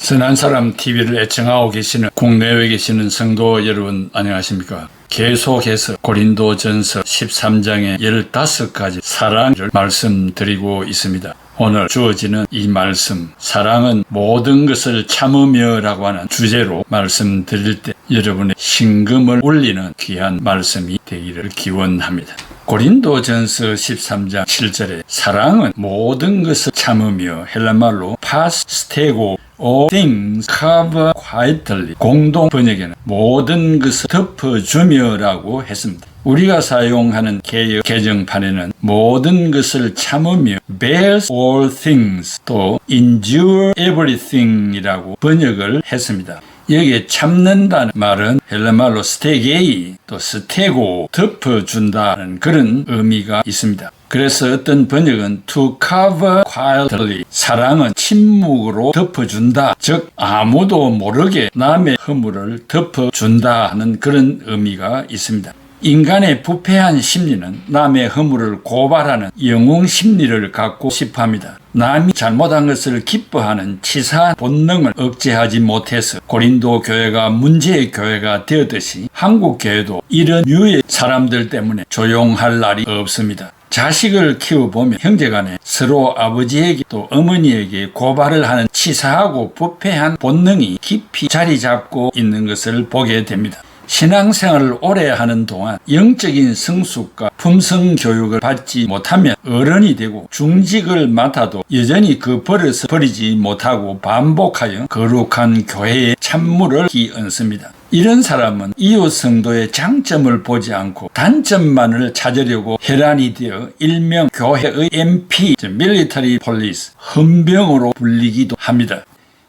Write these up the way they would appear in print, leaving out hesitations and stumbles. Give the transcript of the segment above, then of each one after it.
선한 사람 TV를 애청하고 계시는 국내외에 계시는 성도 여러분 안녕하십니까? 계속해서 고린도전서 13장의 15가지 사랑을 말씀드리고 있습니다. 오늘 주어지는 이 말씀, 사랑은 모든 것을 참으며 라고 하는 주제로 말씀드릴 때 여러분의 심금을 울리는 귀한 말씀이 되기를 기원합니다. 고린도전서 13장 7절에 사랑은 모든 것을 참으며 헬라말로 파스테고 all things cover quietly 공동 번역에는 모든 것을 덮어주며 라고 했습니다. 우리가 사용하는 개역 개정판에는 모든 것을 참으며 bears all things 또 endure everything 이라고 번역을 했습니다. 여기에 참는다는 말은 헬라말로 스테게이 또 스테고 덮어준다는 그런 의미가 있습니다. 그래서 어떤 번역은 to cover quietly 사랑은 침묵으로 덮어준다, 즉 아무도 모르게 남의 허물을 덮어준다 하는 그런 의미가 있습니다. 인간의 부패한 심리는 남의 허물을 고발하는 영웅 심리를 갖고 싶어합니다. 남이 잘못한 것을 기뻐하는 치사한 본능을 억제하지 못해서 고린도 교회가 문제의 교회가 되었듯이 한국 교회도 이런 류의 사람들 때문에 조용할 날이 없습니다. 자식을 키워보면 형제간에 서로 아버지에게 또 어머니에게 고발을 하는 치사하고 부패한 본능이 깊이 자리 잡고 있는 것을 보게 됩니다. 신앙생활을 오래 하는 동안 영적인 성숙과 품성 교육을 받지 못하면 어른이 되고 중직을 맡아도 여전히 그 버릇을 버리지 못하고 반복하여 거룩한 교회의 찬물을 끼얹습니다. 이런 사람은 이웃 성도의 장점을 보지 않고 단점만을 찾으려고 혈안이 되어 일명 교회의 MP, Military Police, 헌병으로 불리기도 합니다.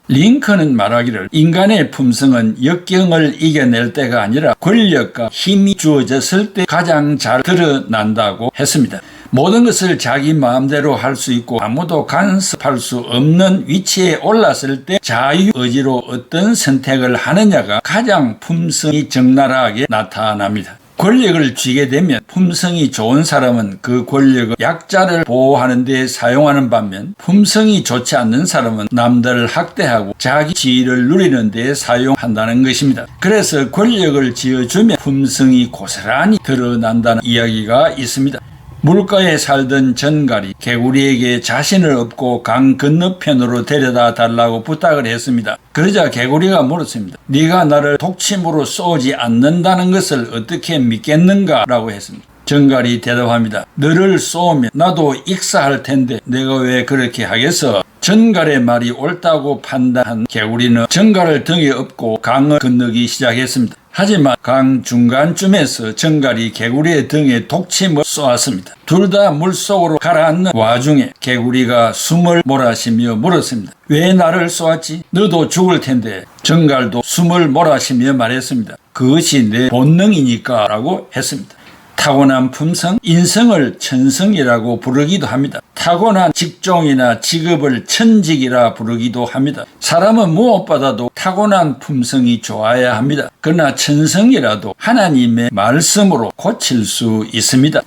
링컨은 말하기를 인간의 품성은 역경을 이겨낼 때가 아니라 권력과 힘이 주어졌을 때 가장 잘 드러난다고 했습니다. 모든 것을 자기 마음대로 할 수 있고 아무도 간섭할 수 없는 위치에 올랐을 때 자유의지로 어떤 선택을 하느냐가 가장 품성이 적나라하게 나타납니다. 권력을 쥐게 되면 품성이 좋은 사람은 그 권력을 약자를 보호하는 데 사용하는 반면 품성이 좋지 않는 사람은 남들을 학대하고 자기 지위를 누리는 데 사용한다는 것입니다. 그래서 권력을 쥐어주면 품성이 고스란히 드러난다는 이야기가 있습니다. 물가에 살던 전갈이 개구리에게 자신을 업고 강 건너편으로 데려다 달라고 부탁을 했습니다. 그러자 개구리가 물었습니다. 네가 나를 독침으로 쏘지 않는다는 것을 어떻게 믿겠는가? 라고 했습니다. 전갈이 대답합니다. 너를 쏘면 나도 익사할 텐데 내가 왜 그렇게 하겠어? 전갈의 말이 옳다고 판단한 개구리는 전갈을 등에 업고 강을 건너기 시작했습니다. 하지만 강 중간쯤에서 전갈이 개구리의 등에 독침을 쏘았습니다. 둘 다 물속으로 가라앉는 와중에 개구리가 숨을 몰아쉬며 물었습니다. 왜 나를 쏘았지? 너도 죽을 텐데. 전갈도 숨을 몰아쉬며 말했습니다. 그것이 내 본능이니까 라고 했습니다. 타고난 품성, 인성을 천성이라고 부르기도 합니다. 타고난 직종이나 직업을 천직이라 부르기도 합니다. 사람은 무엇보다도 타고난 품성이 좋아야 합니다. 그러나 천성이라도 하나님의 말씀으로 고칠 수 있습니다.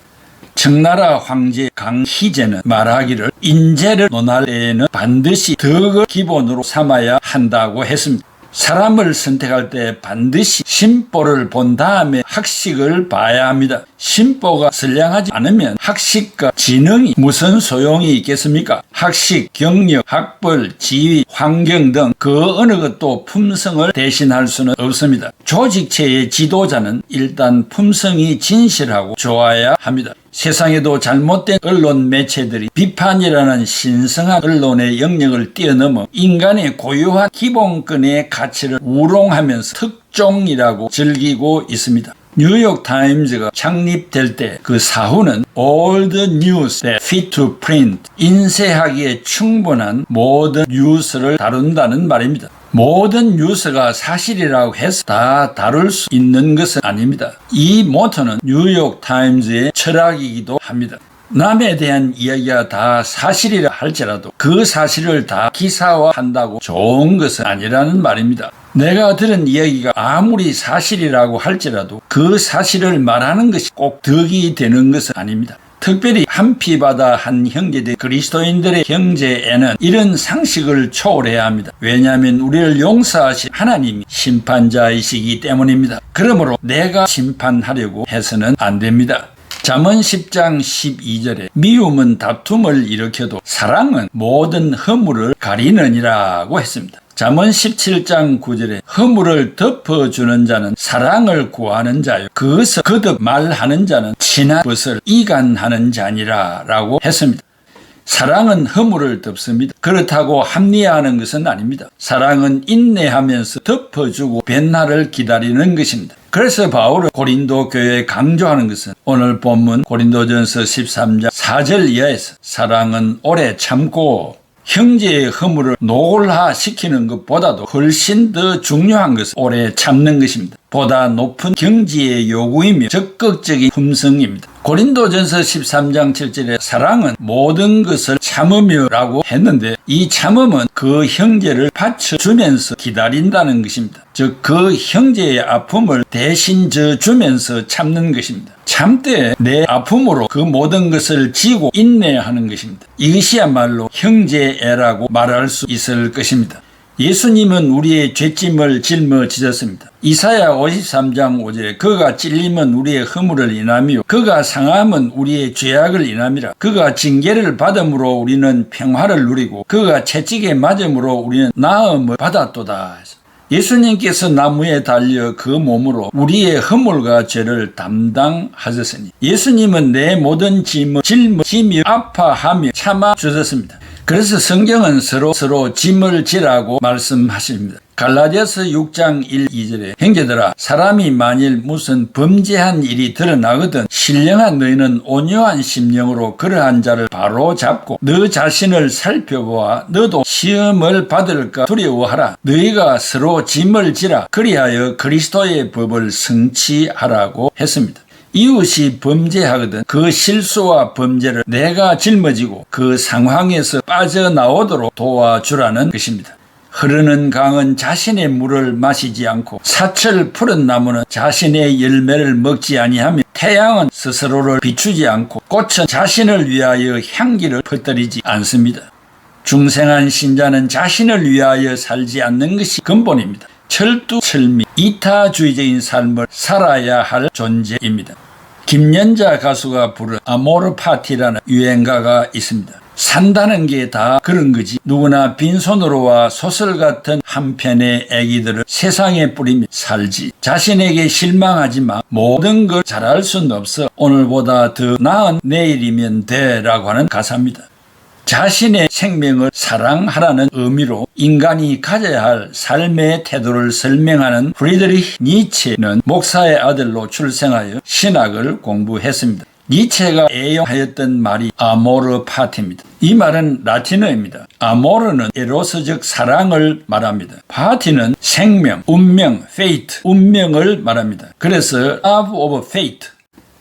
청나라 황제 강희제는 말하기를 인재를 논할 때에는 반드시 덕을 기본으로 삼아야 한다고 했습니다. 사람을 선택할 때 반드시 심보를 본 다음에 학식을 봐야 합니다. 심보가 선량하지 않으면 학식과 지능이 무슨 소용이 있겠습니까? 학식, 경력, 학벌, 지위, 환경 등 그 어느 것도 품성을 대신할 수는 없습니다. 조직체의 지도자는 일단 품성이 진실하고 좋아야 합니다. 세상에도 잘못된 언론 매체들이 비판이라는 신성한 언론의 영역을 뛰어넘어 인간의 고유한 기본권의 가치를 우롱하면서 특종이라고 즐기고 있습니다. 뉴욕 타임즈가 창립될 때 그 사후는 all the news that fit to print, 인쇄하기에 충분한 모든 뉴스를 다룬다는 말입니다. 모든 뉴스가 사실이라고 해서 다 다룰 수 있는 것은 아닙니다. 이 모토는 뉴욕 타임즈의 철학이기도 합니다. 남에 대한 이야기가 다 사실이라 할지라도 그 사실을 다 기사화한다고 좋은 것은 아니라는 말입니다. 내가 들은 이야기가 아무리 사실이라고 할지라도 그 사실을 말하는 것이 꼭 덕이 되는 것은 아닙니다. 특별히 한 피 바다 한 형제된 그리스도인들의 형제에는 이런 상식을 초월해야 합니다. 왜냐하면 우리를 용서하신 하나님이 심판자이시기 때문입니다. 그러므로 내가 심판하려고 해서는 안 됩니다. 잠언 10장 12절에 미움은 다툼을 일으켜도 사랑은 모든 허물을 가리느니라고 했습니다. 잠언 17장 9절에 허물을 덮어주는 자는 사랑을 구하는 자요 그것을 거듭 말하는 자는 친한 것을 이간하는 자니라 라고 했습니다. 사랑은 허물을 덮습니다. 그렇다고 합리화하는 것은 아닙니다. 사랑은 인내하면서 덮어주고 변화를 기다리는 것입니다. 그래서 바울은 고린도 교회에 강조하는 것은 오늘 본문 고린도전서 13장 4절 이하에서 사랑은 오래 참고 형제의 허물을 노골화시키는 것보다도 훨씬 더 중요한 것은 오래 참는 것입니다. 보다 높은 경지의 요구이며 적극적인 품성입니다. 고린도전서 13장 7절에 사랑은 모든 것을 참으며 라고 했는데 이 참음은 그 형제를 받쳐주면서 기다린다는 것입니다. 즉 그 형제의 아픔을 대신 져주면서 참는 것입니다. 참되 내 아픔으로 그 모든 것을 지고 인내하는 것입니다. 이것이야말로 형제애라고 말할 수 있을 것입니다. 예수님은 우리의 죄짐을 짊어지셨습니다. 이사야 53장 5절에 그가 찔림은 우리의 허물을 인하며 그가 상함은 우리의 죄악을 인함이라. 그가 징계를 받음으로 우리는 평화를 누리고 그가 채찍에 맞음으로 우리는 나음을 받았도다. 예수님께서 나무에 달려 그 몸으로 우리의 허물과 죄를 담당하셨으니 예수님은 내 모든 짐을 짊어지며 아파하며 참아주셨습니다. 그래서 성경은 서로 짐을 지라고 말씀하십니다. 갈라디아서 6장 1, 2절에 형제들아 사람이 만일 무슨 범죄한 일이 드러나거든 신령한 너희는 온유한 심령으로 그러한 자를 바로 잡고 너 자신을 살펴보아 너도 시험을 받을까 두려워하라. 너희가 서로 짐을 지라. 그리하여 그리스도의 법을 성취하라고 했습니다. 이웃이 범죄하거든 그 실수와 범죄를 내가 짊어지고 그 상황에서 빠져나오도록 도와주라는 것입니다. 흐르는 강은 자신의 물을 마시지 않고 사철 푸른 나무는 자신의 열매를 먹지 아니하며 태양은 스스로를 비추지 않고 꽃은 자신을 위하여 향기를 퍼뜨리지 않습니다. 중생한 신자는 자신을 위하여 살지 않는 것이 근본입니다. 철두철미 이타주의적인 삶을 살아야 할 존재입니다. 김연자 가수가 부른 아모르 파티라는 유행가가 있습니다. 산다는 게 다 그런 거지. 누구나 빈손으로와 소설 같은 한 편의 애기들을 세상에 뿌리며 살지. 자신에게 실망하지 마. 모든 걸 잘할 수는 없어. 오늘보다 더 나은 내일이면 돼 라고 하는 가사입니다. 자신의 생명을 사랑하라는 의미로 인간이 가져야 할 삶의 태도를 설명하는 프리드리히 니체는 목사의 아들로 출생하여 신학을 공부했습니다. 니체가 애용하였던 말이 아모르 파티입니다. 이 말은 라틴어입니다. 아모르는 에로스적 사랑을 말합니다. 파티는 생명, 운명, fate, 운명을 말합니다. 그래서 love of fate,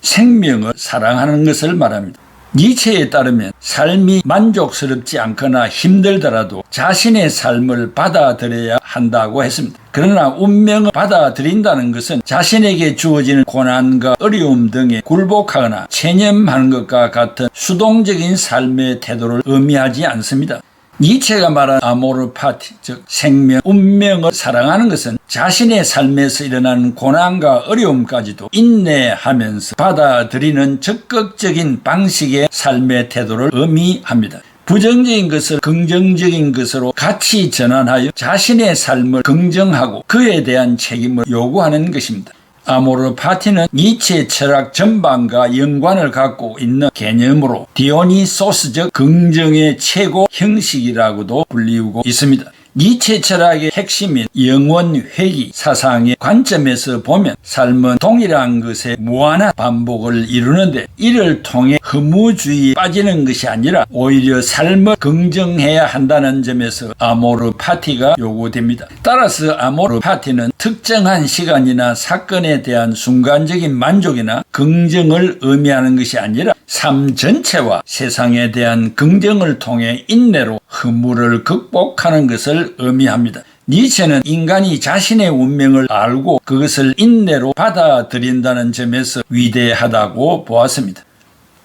생명을 사랑하는 것을 말합니다. 니체에 따르면 삶이 만족스럽지 않거나 힘들더라도 자신의 삶을 받아들여야 한다고 했습니다. 그러나 운명을 받아들인다는 것은 자신에게 주어지는 고난과 어려움 등에 굴복하거나 체념하는 것과 같은 수동적인 삶의 태도를 의미하지 않습니다. 니체가 말한 아모르 파티, 즉 생명, 운명을 사랑하는 것은 자신의 삶에서 일어나는 고난과 어려움까지도 인내하면서 받아들이는 적극적인 방식의 삶의 태도를 의미합니다. 부정적인 것을 긍정적인 것으로 같이 전환하여 자신의 삶을 긍정하고 그에 대한 책임을 요구하는 것입니다. 아모르 파티는 니체 철학 전반과 연관을 갖고 있는 개념으로 디오니소스적 긍정의 최고 형식이라고도 불리우고 있습니다. 니체 철학의 핵심인 영원 회귀 사상의 관점에서 보면 삶은 동일한 것의 무한한 반복을 이루는데 이를 통해 허무주의에 빠지는 것이 아니라 오히려 삶을 긍정해야 한다는 점에서 아모르 파티가 요구됩니다. 따라서 아모르 파티는 특정한 시간이나 사건에 대한 순간적인 만족이나 긍정을 의미하는 것이 아니라 삶 전체와 세상에 대한 긍정을 통해 인내로 허물을 극복하는 것을 의미합니다. 니체는 인간이 자신의 운명을 알고 그것을 인내로 받아들인다는 점에서 위대하다고 보았습니다.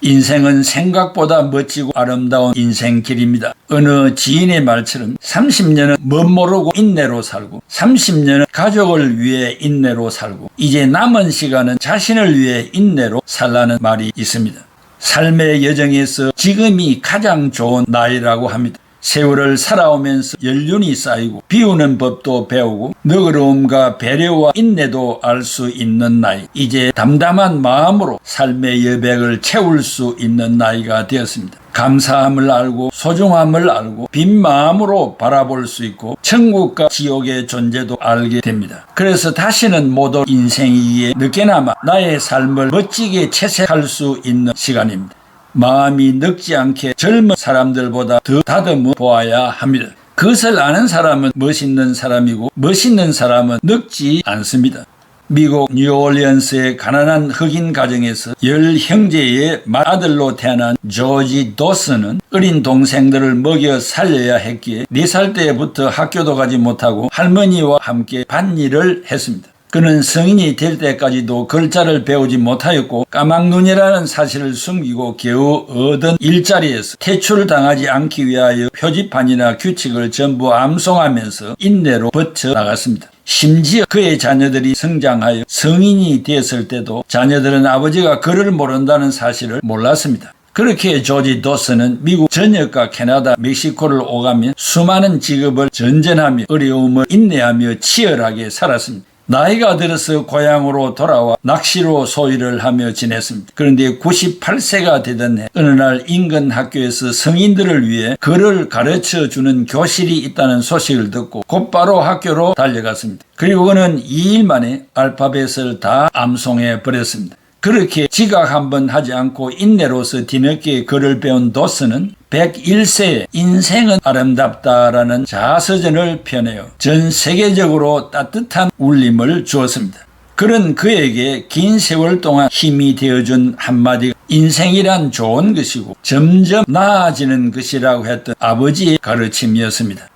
인생은 생각보다 멋지고 아름다운 인생길입니다. 어느 지인의 말처럼 30년은 멋모르고 인내로 살고 30년은 가족을 위해 인내로 살고 이제 남은 시간은 자신을 위해 인내로 살라는 말이 있습니다. 삶의 여정에서 지금이 가장 좋은 나이라고 합니다. 세월을 살아오면서 연륜이 쌓이고 비우는 법도 배우고 너그러움과 배려와 인내도 알 수 있는 나이, 이제 담담한 마음으로 삶의 여백을 채울 수 있는 나이가 되었습니다. 감사함을 알고 소중함을 알고 빈 마음으로 바라볼 수 있고 천국과 지옥의 존재도 알게 됩니다. 그래서 다시는 못 올 인생이기에 늦게나마 나의 삶을 멋지게 채색할 수 있는 시간입니다. 마음이 늙지 않게 젊은 사람들보다 더 다듬어 보아야 합니다. 그것을 아는 사람은 멋있는 사람이고 멋있는 사람은 늙지 않습니다. 미국 뉴올리언스의 가난한 흑인 가정에서 10형제의 맏아들로 태어난 조지 도슨은 어린 동생들을 먹여 살려야 했기에 4살 때부터 학교도 가지 못하고 할머니와 함께 밭일을 했습니다. 그는 성인이 될 때까지도 글자를 배우지 못하였고 까막눈이라는 사실을 숨기고 겨우 얻은 일자리에서 퇴출당하지 않기 위하여 표지판이나 규칙을 전부 암송하면서 인내로 버텨나갔습니다. 심지어 그의 자녀들이 성장하여 성인이 되었을 때도 자녀들은 아버지가 글을 모른다는 사실을 몰랐습니다. 그렇게 조지 도슨은 미국 전역과 캐나다, 멕시코를 오가며 수많은 직업을 전전하며 어려움을 인내하며 치열하게 살았습니다. 나이가 들어서 고향으로 돌아와 낚시로 소일을 하며 지냈습니다. 그런데 98세가 되던 해 어느 날 인근 학교에서 성인들을 위해 글을 가르쳐주는 교실이 있다는 소식을 듣고 곧바로 학교로 달려갔습니다. 그리고 그는 2일 만에 알파벳을 다 암송해 버렸습니다. 그렇게 지각 한번 하지 않고 인내로서 뒤늦게 글을 배운 도슨은 101세에 인생은 아름답다라는 자서전을 펴내어 전 세계적으로 따뜻한 울림을 주었습니다. 그는 그에게 긴 세월 동안 힘이 되어준 한마디가 인생이란 좋은 것이고 점점 나아지는 것이라고 했던 아버지의 가르침이었습니다.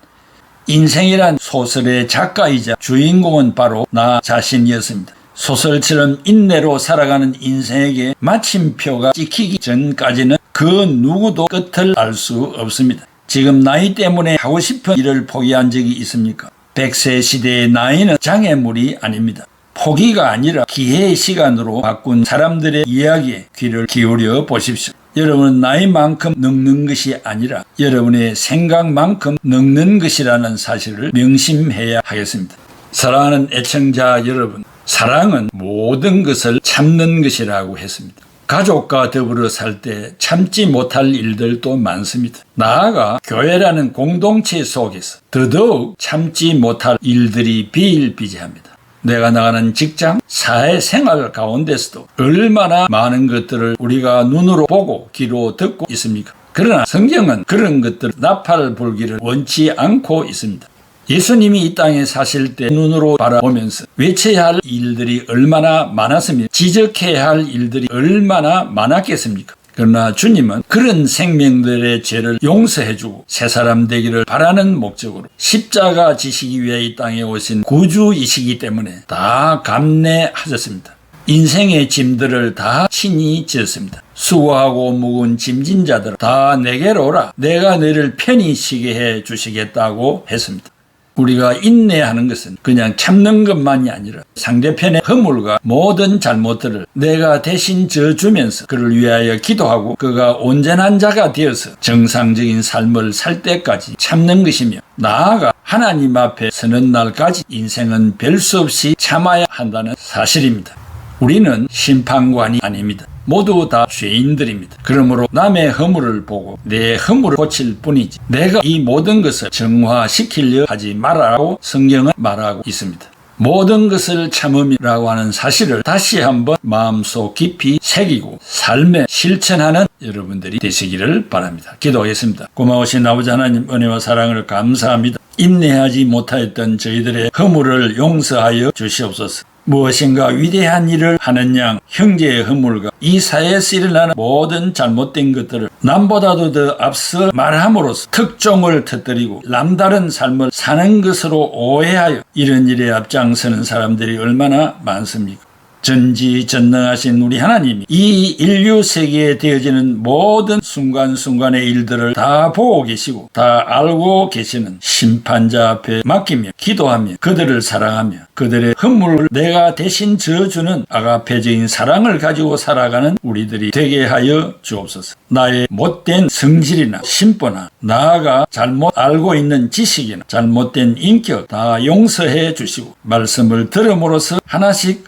인생이란 소설의 작가이자 주인공은 바로 나 자신이었습니다. 소설처럼 인내로 살아가는 인생에게 마침표가 찍히기 전까지는 그 누구도 끝을 알 수 없습니다. 지금 나이 때문에 하고 싶은 일을 포기한 적이 있습니까? 100세 시대의 나이는 장애물이 아닙니다. 포기가 아니라 기회의 시간으로 바꾼 사람들의 이야기에 귀를 기울여 보십시오. 여러분은 나이만큼 늙는 것이 아니라 여러분의 생각만큼 늙는 것이라는 사실을 명심해야 하겠습니다. 사랑하는 애청자 여러분, 사랑은 모든 것을 참는 것이라고 했습니다. 가족과 더불어 살 때 참지 못할 일들도 많습니다. 나아가 교회라는 공동체 속에서 더더욱 참지 못할 일들이 비일비재합니다. 내가 나가는 직장, 사회생활 가운데서도 얼마나 많은 것들을 우리가 눈으로 보고 귀로 듣고 있습니까? 그러나 성경은 그런 것들 나팔 불기를 원치 않고 있습니다. 예수님이 이 땅에 사실 때 눈으로 바라보면서 외쳐야 할 일들이 얼마나 많았으며 지적해야 할 일들이 얼마나 많았겠습니까? 그러나 주님은 그런 생명들의 죄를 용서해주고 새 사람 되기를 바라는 목적으로 십자가 지시기 위해 이 땅에 오신 구주이시기 때문에 다 감내하셨습니다. 인생의 짐들을 다 친히 지었습니다. 수고하고 무거운 짐진 자들 다 내게로 오라. 내가 너를 편히 쉬게 해 주시겠다고 했습니다. 우리가 인내하는 것은 그냥 참는 것만이 아니라 상대편의 허물과 모든 잘못들을 내가 대신 져주면서 그를 위하여 기도하고 그가 온전한 자가 되어서 정상적인 삶을 살 때까지 참는 것이며 나아가 하나님 앞에 서는 날까지 인생은 별 수 없이 참아야 한다는 사실입니다. 우리는 심판관이 아닙니다. 모두 다 죄인들입니다. 그러므로 남의 허물을 보고 내 허물을 고칠 뿐이지 내가 이 모든 것을 정화시키려 하지 말라고 성경은 말하고 있습니다. 모든 것을 참음이라고 하는 사실을 다시 한번 마음속 깊이 새기고 삶에 실천하는 여러분들이 되시기를 바랍니다. 기도하겠습니다. 고마우신 아버지 하나님, 은혜와 사랑을 감사합니다. 인내하지 못하였던 저희들의 허물을 용서하여 주시옵소서. 무엇인가 위대한 일을 하는 양 형제의 허물과 이 사회에서 일어나는 모든 잘못된 것들을 남보다도 더 앞서 말함으로써 특종을 터뜨리고 남다른 삶을 사는 것으로 오해하여 이런 일에 앞장서는 사람들이 얼마나 많습니까? 전지전능하신 우리 하나님이 이 인류 세계에 되어지는 모든 순간순간의 일들을 다 보고 계시고 다 알고 계시는 심판자 앞에 맡기며 기도하며 그들을 사랑하며 그들의 허물을 내가 대신 져주는 아가페적인 사랑을 가지고 살아가는 우리들이 되게 하여 주옵소서. 나의 못된 성질이나 심보나 나아가 잘못 알고 있는 지식이나 잘못된 인격 다 용서해 주시고 말씀을 들음으로써 하나씩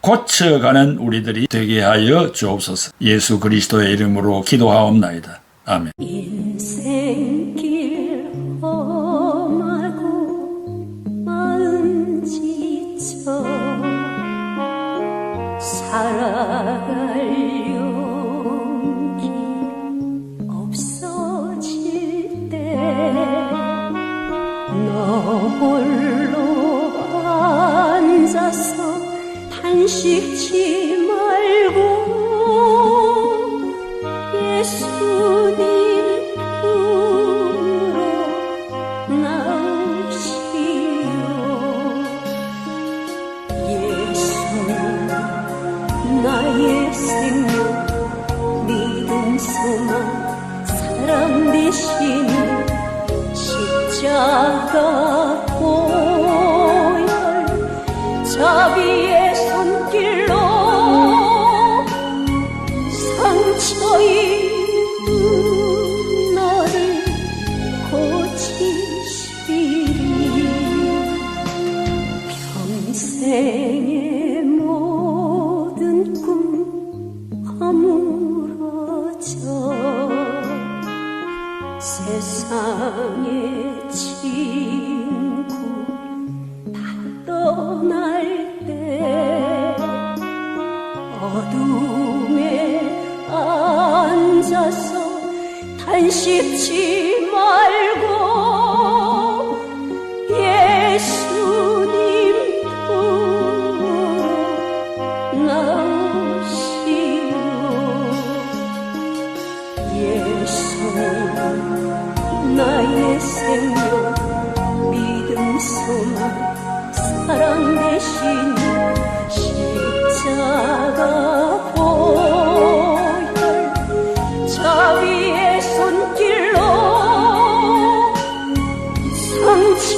고쳐가는 우리들이 되게 하여 주옵소서. 예수 그리스도의 이름으로 기도하옵나이다. 아멘. 인생길 험하고 마음 지쳐 살아갈 용기 없어질 때 너 홀로 앉아서 단식치 말고 예수님 품으로 나오시오. 예수 나의 생명 믿음 소망 사랑 되시는 십자가 보혈 자비의 손길로 상처 입은 나를 고치시리. 평생의 모든 꿈 허물어져 세상의 친구 다 떠날 때 어둠에 앉아서 단식치 말고 예수님 품으로 나오시오. 예수 나의 생명 믿음 소망 사랑 되시는 십자가 보혈 자비의 손길로 상처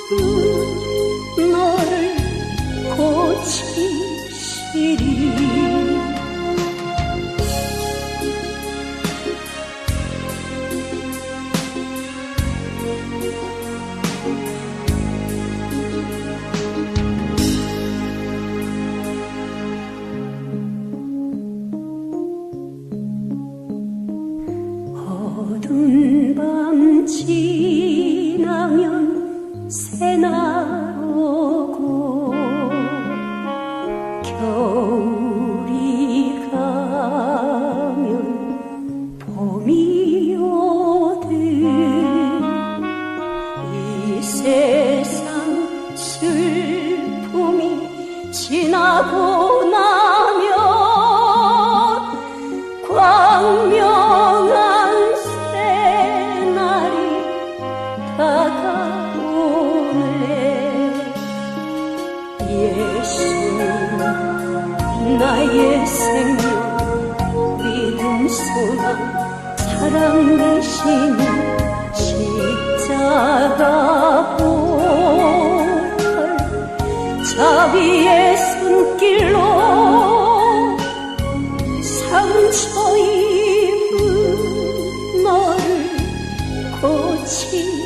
입은 너를 고치시리. 어두운 밤 지나면 새날 오고 겨울이 가면 봄이 오듯 이 세상 슬픔이 지나고 나면 광명한 나의 생명 믿음 소망 사랑 되시는 십자가 보혈 자비의 손길로 상처 입은 너를 고치